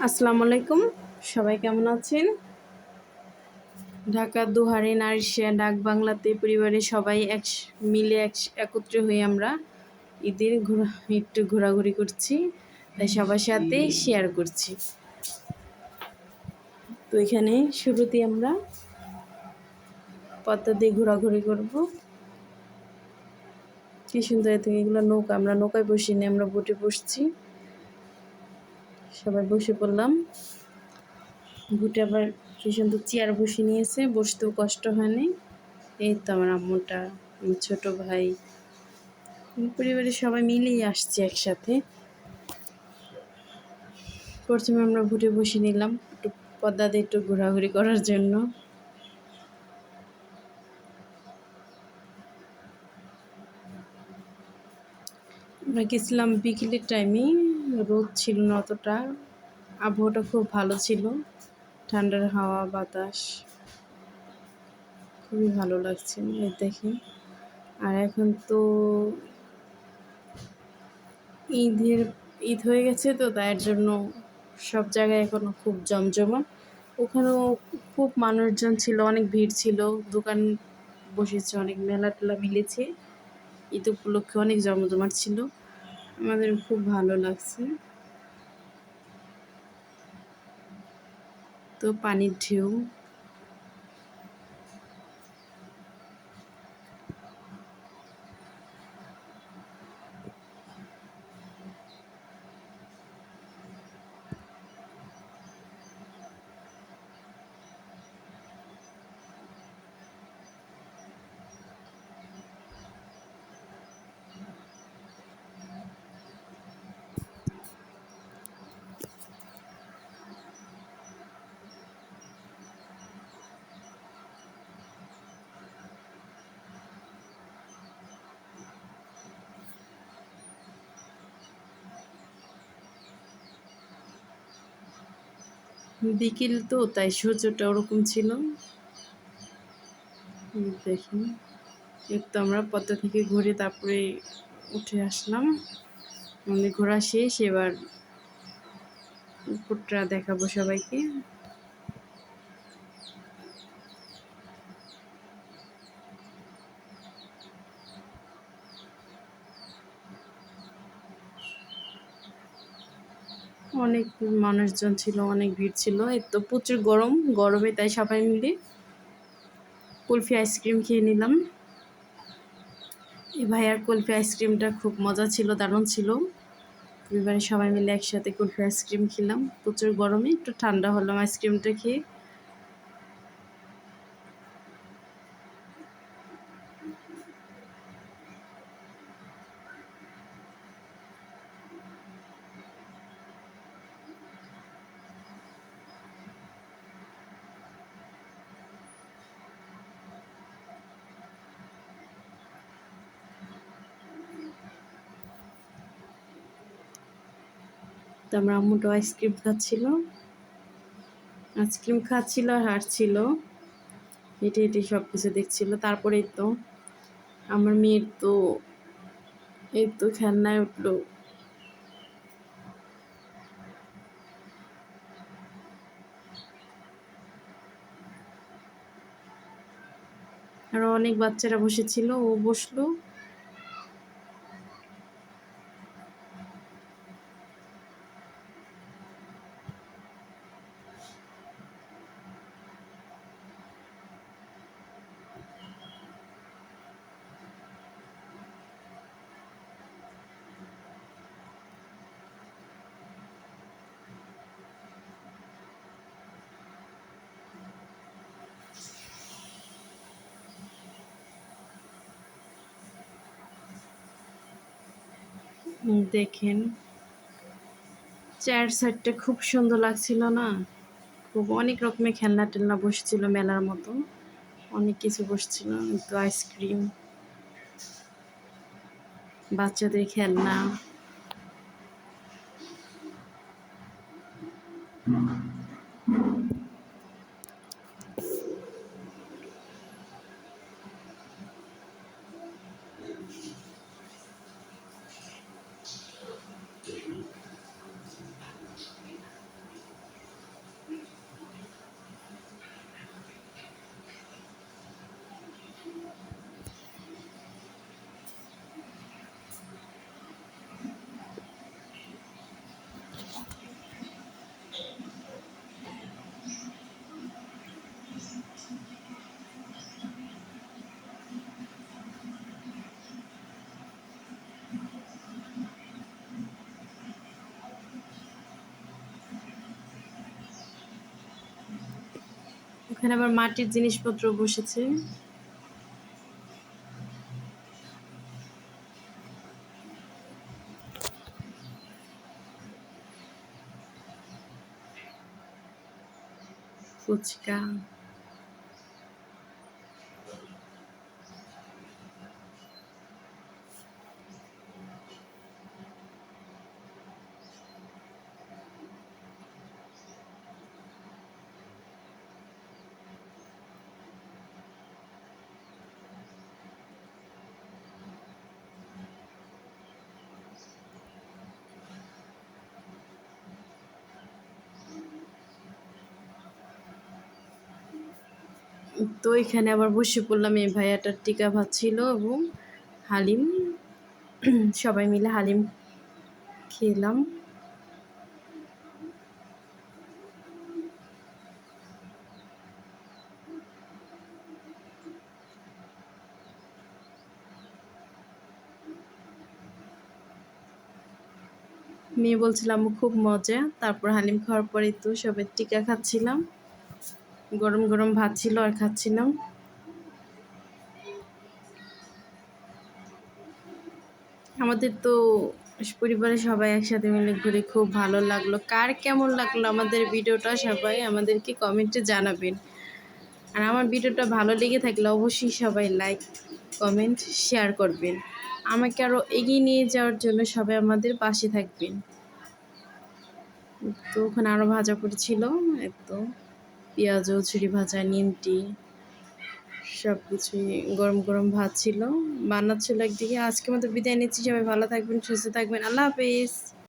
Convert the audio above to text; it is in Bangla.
আসসালামু আলাইকুম। সবাই কেমন আছেন? ঢাকা দুহারে নারিশিয়া ডাক বাংলাতে পরিবারের সবাই মিলে একত্রে হয়ে আমরা ঈদের একটু ঘোরাঘুরি করছি, তাই সবার সাথে শেয়ার করছি। তো এখানে শুরুতে আমরা পদ্মা দিয়ে ঘোরাঘুরি করব। কি সুন্দর থেকে এগুলো নৌকা, আমরা নৌকায় বসিনি, আমরা বোটে বসছি। সবাই বসে পড়লাম বুটে, আবার কি সুন্দর চেয়ার বসে নিয়েছে, বসতেও কষ্ট হয়নি। এই তো আমার আম্মুটা, আমার ছোট ভাই, পরিবারের সবাই মিলেই আসছে একসাথে। প্রথমে আমরা বুটে বসে নিলাম একটু পদ্মাতে একটু ঘোরাঘুরি করার জন্য। আমরা গেছিলাম বিকেলের টাইমে, রোদ ছিল না অতটা, আবহাওয়াটা খুব ভালো ছিল, ঠান্ডার হাওয়া বাতাস, খুবই ভালো লাগছে এই দেখে। আর এখন তো ঈদ হয়ে গেছে, তো তার জন্য সব জায়গায় এখনো খুব জমজমাট। ওখানেও খুব মানুষজন ছিল, অনেক ভিড় ছিল, দোকান বসেছে, অনেক মেলা টেলা মিলেছে। ঈদ উপলক্ষে অনেক জমজমাট ছিল, আমাদের খুব ভালো লাগছে। তো পানির ঢেউ, বিকেল তো তাই সূর্যটা ওরকম ছিল। দেখুন, একটু আমরা পদ্মা থেকে ঘুরে তারপরে উঠে আসলাম, আমাদের ঘোরা শেষ। এবার উপরটা দেখাবো সবাইকে। অনেক মানুষজন ছিল, অনেক ভিড় ছিল। এই তো প্রচুর গরমে তাই সবাই মিলে কুলফি আইসক্রিম খেয়ে নিলাম। এই ভাইয়ার কুলফি আইসক্রিমটা খুব মজা ছিল, দারুণ ছিল। এবারে সবাই মিলে একসাথে কুলফি আইসক্রিম খেলাম, প্রচুর গরমে একটু ঠান্ডা হলাম আইসক্রিমটা খেয়ে। তো আমার আম্মুটাও আইসক্রিম খাচ্ছিল আর হাঁটছিল, হেঁটে হেঁটে সব কিছু দেখছিল। তারপরেই তো আমার মেয়ের তো এই তো খেলনায় উঠলো। আরো অনেক বাচ্চারা বসেছিল, ও বসলো। দেখেন চার সাইডটা খুব সুন্দর লাগছিল না? খুব অনেক রকমের খেলনা টেলনা বসছিল, মেলার মতো অনেক কিছু বসছিল। তো আইসক্রিম, বাচ্চাদের খেলনা, ওখানে আবার মাটির জিনিসপত্র বসেছে। ফুচকা। তো এখানে আবার বসে পড়লাম, এই ভাইয়াটার টিকা ভাত ছিল এবং হালিম। সবাই মিলে হালিম খেলাম। মেয়ে বলছিলাম খুব মজা। তারপর হালিম খাওয়ার পরে তো সবাই টিকা খাচ্ছিলাম, গরম গরম ভাত ছিল আর খাচ্ছিলাম। আমাদের তো পরিবারে সবাই একসাথে মিলে ঘুরে খুব ভালো লাগলো। কার কেমন লাগলো আমাদের ভিডিওটা সবাই আমাদেরকে কমেন্টে জানাবেন। আর আমার ভিডিওটা ভালো লেগে থাকলে অবশ্যই সবাই লাইক, কমেন্ট, শেয়ার করবেন। আমাকে আরও এগিয়ে নিয়ে যাওয়ার জন্য সবাই আমাদের পাশে থাকবেন। তো ওখানে আরও ভাজা পড়েছিল, তো পেঁয়াজ, ছুরি ভাজা, নিমটি, সব কিছুই গরম গরম ভাত ছিল, বানাচ্ছিল একদিকে। আজকে মতো বিদায় নিচ্ছি, সবাই ভালো থাকবেন, সুস্থ থাকবেন, আল্লাহ হাফেজ।